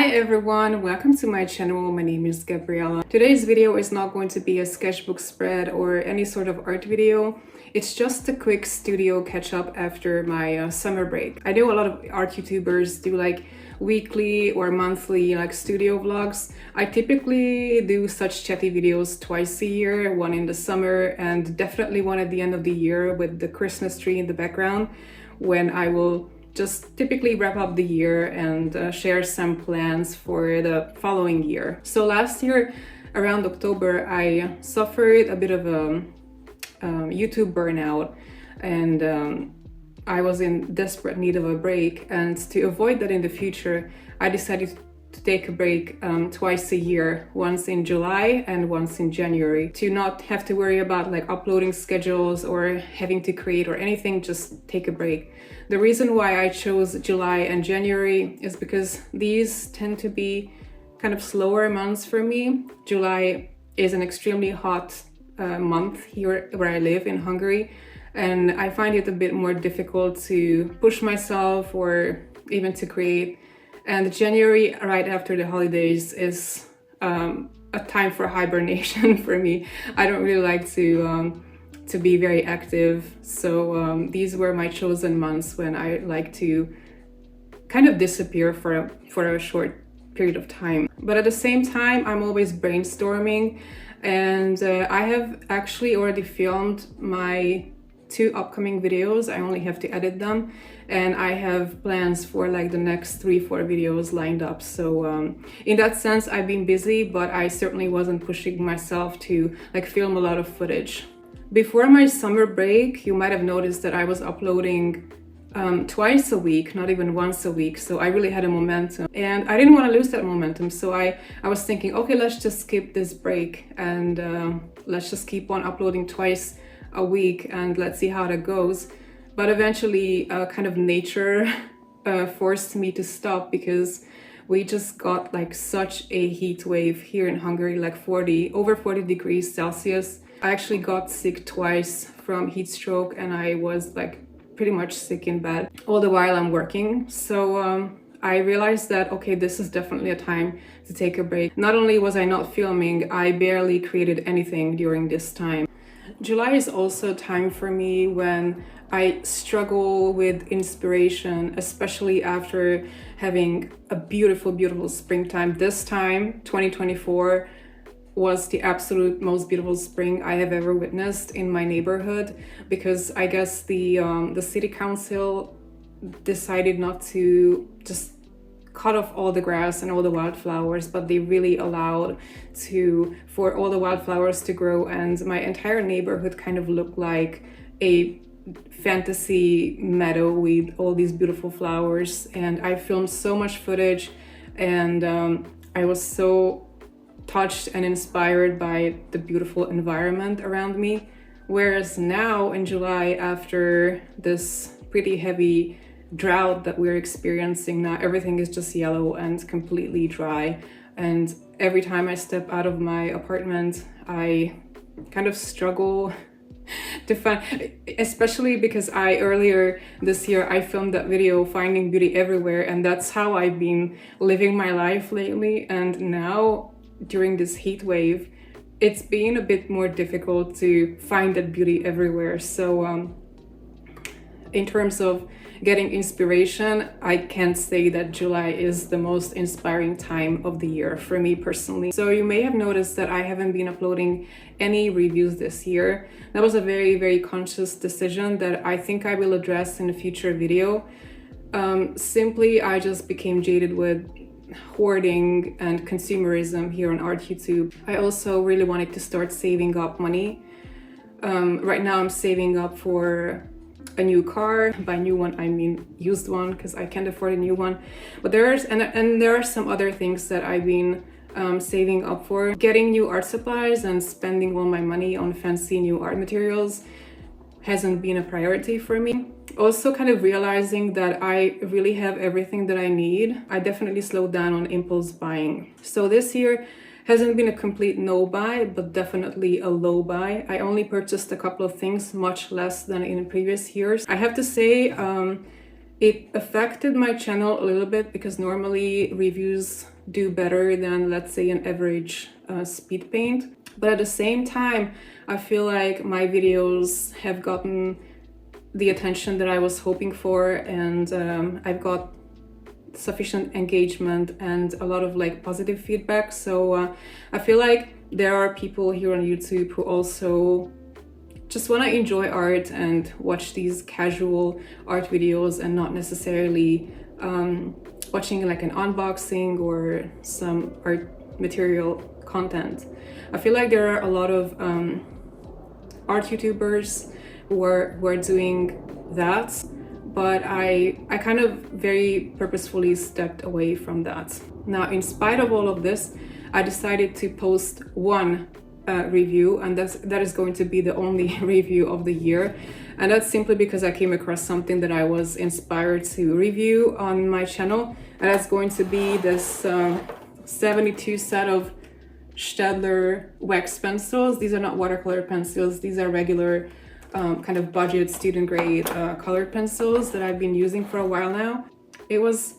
Hi everyone, welcome to my channel. My name is Gabriella. Today's video is not going to be a sketchbook spread or any sort of art video. It's just a quick studio catch up after my summer break. I know a lot of art YouTubers do like weekly or monthly like studio vlogs. I typically do such chatty videos twice a year, one in the summer and definitely one at the end of the year with the Christmas tree in the background, when I will just typically wrap up the year and share some plans for the following year. So last year around October I suffered a bit of a YouTube burnout, and I was in desperate need of a break, and to avoid that in the future I decided to take a break twice a year, once in July and once in January, to not have to worry about like uploading schedules or having to create or anything, just take a break. The reason why I chose July and January is because these tend to be kind of slower months for me. July is an extremely hot month here where I live in Hungary, and I find it a bit more difficult to push myself or even to create. And January, right after the holidays, is a time for hibernation for me. I don't really like to be very active, so these were my chosen months when I like to kind of disappear for a short period of time. But at the same time, I'm always brainstorming, and I have actually already filmed my 2 upcoming videos. I only have to edit them, and I have plans for like the next 3-4 videos lined up. So in that sense I've been busy, but I certainly wasn't pushing myself to like film a lot of footage. Before my summer break, you might have noticed that I was uploading twice a week, not even once a week. So I really had a momentum, and I didn't want to lose that momentum. So I was thinking, okay, let's just skip this break and let's just keep on uploading twice a week and let's see how that goes. But eventually kind of nature forced me to stop, because we just got like such a heat wave here in Hungary, like over 40 degrees Celsius. I actually got sick twice from heat stroke, and I was like pretty much sick in bed all the while I'm working. So I realized that, okay, this is definitely a time to take a break. Not only was I not filming, I barely created anything during this time. July is also a time for me when I struggle with inspiration, especially after having a beautiful, beautiful springtime. This time, 2024, was the absolute most beautiful spring I have ever witnessed in my neighborhood, because I guess the city council decided not to just cut off all the grass and all the wildflowers, but they really allowed for all the wildflowers to grow, and my entire neighborhood kind of looked like a fantasy meadow with all these beautiful flowers. And I filmed so much footage, and I was so touched and inspired by the beautiful environment around me. Whereas now in July, after this pretty heavy drought that we're experiencing now, everything is just yellow and completely dry. And every time I step out of my apartment, I kind of struggle to find, especially because earlier this year I filmed that video, Finding Beauty Everywhere, and that's how I've been living my life lately. And now during this heat wave, it's been a bit more difficult to find that beauty everywhere. So in terms of getting inspiration, I can't say that July is the most inspiring time of the year for me personally. So you may have noticed that I haven't been uploading any reviews this year. That was a very, very conscious decision that I think I will address in a future video. Simply, I just became jaded with hoarding and consumerism here on Art YouTube. I also really wanted to start saving up money. Right now I'm saving up for a new car. By new one I mean used one, because I can't afford a new one. But there are some other things that I've been saving up for. Getting new art supplies and spending all my money on fancy new art materials hasn't been a priority for me. Also kind of realizing that I really have everything that I need, I definitely slowed down on impulse buying. So this year hasn't been a complete no buy, but definitely a low buy. I only purchased a couple of things, much less than in previous years. I have to say, It affected my channel a little bit because normally reviews do better than, let's say, an average speed paint. But at the same time, I feel like my videos have gotten the attention that I was hoping for, and I've got sufficient engagement and a lot of like positive feedback. So I feel like there are people here on YouTube who also just want to enjoy art and watch these casual art videos and not necessarily watching like an unboxing or some art material content. I feel like there are a lot of art YouTubers who are doing that, but I kind of very purposefully stepped away from that. Now, in spite of all of this, I decided to post one review, and that is going to be the only review of the year. And that's simply because I came across something that I was inspired to review on my channel, and that's going to be this 72 set of Staedtler wax pencils. These are not watercolor pencils, these are regular kind of budget student grade colored pencils that I've been using for a while now. It was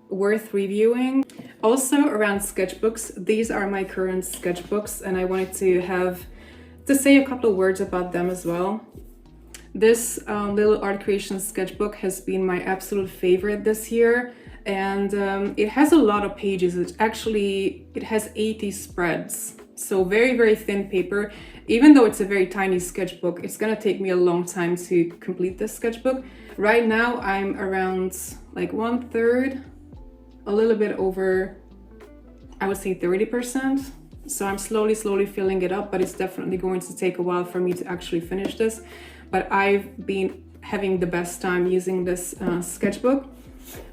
worth reviewing. Also, around sketchbooks, these are my current sketchbooks, and I wanted to say a couple of words about them as well. This little art creation sketchbook has been my absolute favorite this year, and it has a lot of pages. It has 80 spreads, so very, very thin paper. Even though it's a very tiny sketchbook, it's gonna take me a long time to complete this sketchbook. Right now I'm around like 1/3, a little bit over, I would say 30%. So I'm slowly filling it up, but it's definitely going to take a while for me to actually finish this. But I've been having the best time using this sketchbook.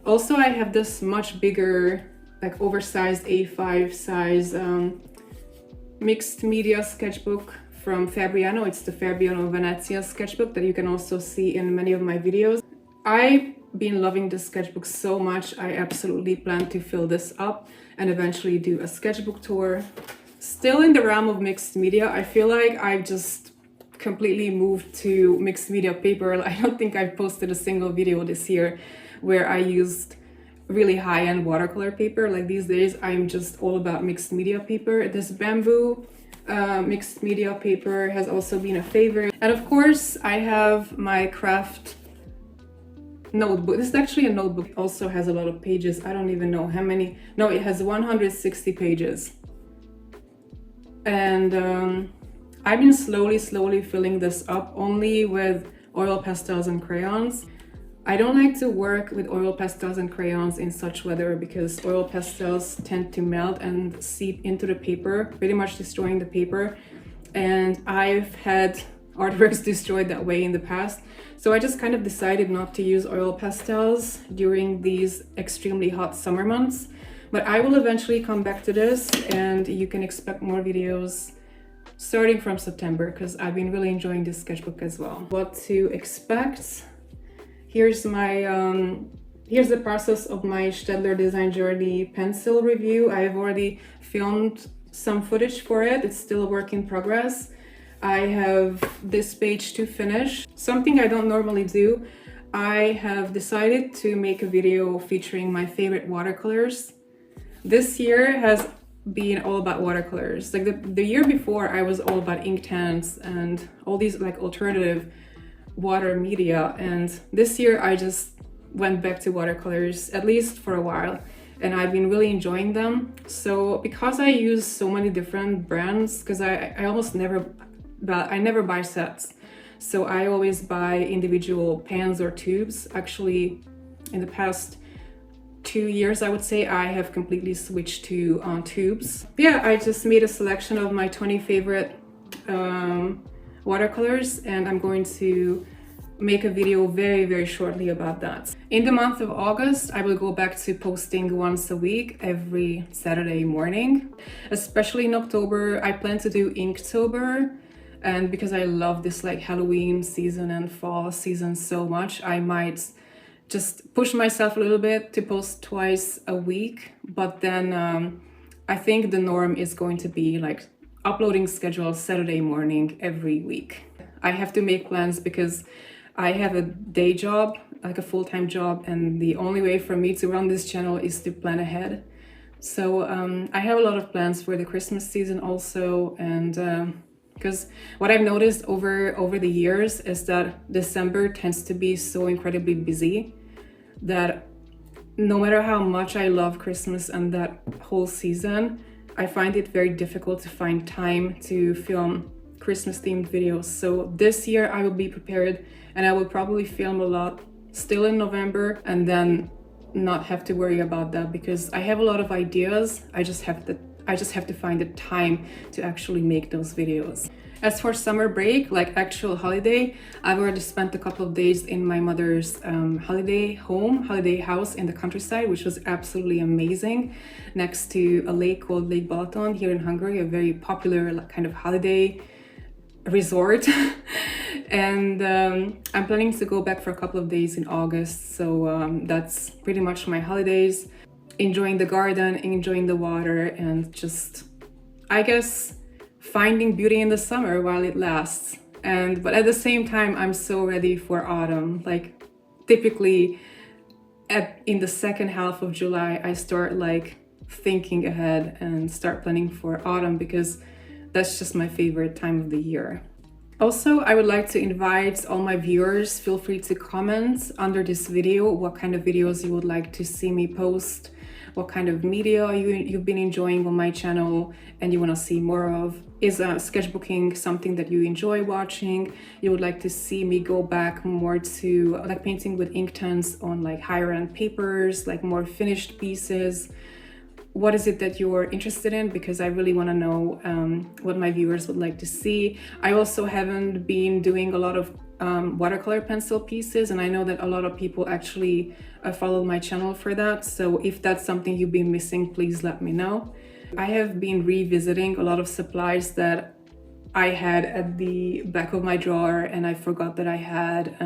Also, I have this much bigger, like oversized A5 size mixed media sketchbook from Fabriano. It's the Fabriano Venezia sketchbook that you can also see in many of my videos. I've been loving this sketchbook so much, I absolutely plan to fill this up and eventually do a sketchbook tour. Still in the realm of mixed media, I feel like I've just completely moved to mixed media paper. I don't think I've posted a single video this year where I used really high-end watercolor paper. Like these days, I'm just all about mixed media paper. This bamboo mixed media paper has also been a favorite. And of course, I have my craft notebook. This is actually a notebook. It also has a lot of pages. I don't even know how many. No, it has 160 pages. And I've been slowly filling this up only with oil pastels and crayons. I don't like to work with oil pastels and crayons in such weather because oil pastels tend to melt and seep into the paper, pretty much destroying the paper. And I've had artworks destroyed that way in the past. So I just kind of decided not to use oil pastels during these extremely hot summer months. But I will eventually come back to this, and you can expect more videos starting from September because I've been really enjoying this sketchbook as well. What to expect? Here's the process of my Staedtler Design Journey pencil review. I have already filmed some footage for it. It's still a work in progress. I have this page to finish. Something I don't normally do. I have decided to make a video featuring my favorite watercolors. This year has been all about watercolors. Like the year before, I was all about ink tans and all these like alternative water media, and this year I just went back to watercolors, at least for a while, and I've been really enjoying them. So because I use so many different brands, because I almost never buy sets, so I always buy individual pans or tubes. Actually, in the past 2 years, I would say, I have completely switched to tubes. Yeah, I just made a selection of my 20 favorite watercolors, and I'm going to make a video very shortly about that. In the month of August, I will go back to posting once a week, every Saturday morning. Especially in October, I plan to do Inktober, and because I love this like Halloween season and fall season so much, I might just push myself a little bit to post twice a week. But then I think the norm is going to be like uploading schedule Saturday morning every week. I have to make plans because I have a day job like a full-time job, and the only way for me to run this channel is to plan ahead. So I have a lot of plans for the Christmas season also, and because what I've noticed over the years is that December tends to be so incredibly busy that no matter how much I love Christmas and that whole season, I find it very difficult to find time to film Christmas themed videos. So this year I will be prepared, and I will probably film a lot still in November, and then not have to worry about that because I have a lot of ideas. I just have to find the time to actually make those videos. As for summer break, like actual holiday, I've already spent a couple of days in my mother's holiday house in the countryside, which was absolutely amazing, next to a lake called Lake Balaton here in Hungary, a very popular kind of holiday resort. And I'm planning to go back for a couple of days in August, so that's pretty much my holidays. Enjoying the garden, enjoying the water, and just, I guess, finding beauty in the summer while it lasts. But at the same time, I'm so ready for autumn. Like typically in the second half of July, I start like thinking ahead and start planning for autumn because that's just my favorite time of the year. Also, I would like to invite all my viewers, feel free to comment under this video what kind of videos you would like to see me post, what kind of media you've been enjoying on my channel and you want to see more of. Is sketchbooking something that you enjoy watching? You would like to see me go back more to like painting with ink tents on like higher end papers, like more finished pieces? What is it that you're interested in? Because I really want to know what my viewers would like to see. I also haven't been doing a lot of watercolor pencil pieces, and I know that a lot of people actually follow my channel for that. So if that's something you've been missing, please let me know. I have been revisiting a lot of supplies that I had at the back of my drawer and I forgot that I had,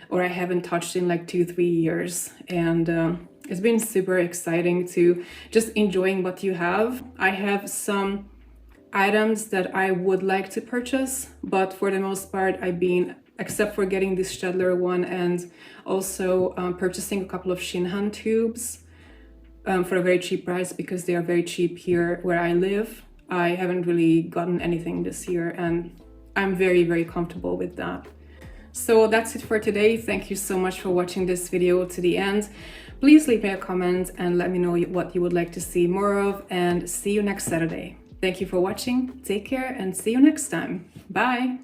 or I haven't touched in like 2-3 years. And it's been super exciting to just enjoying what you have. I have some items that I would like to purchase, but for the most part I've been, except for getting this Stadler one and also purchasing a couple of Shinhan tubes for a very cheap price because they are very cheap here where I live. I haven't really gotten anything this year and I'm very, very comfortable with that. So that's it for today. Thank you so much for watching this video to the end. Please leave me a comment and let me know what you would like to see more of, and see you next Saturday. Thank you for watching, take care, and see you next time. Bye!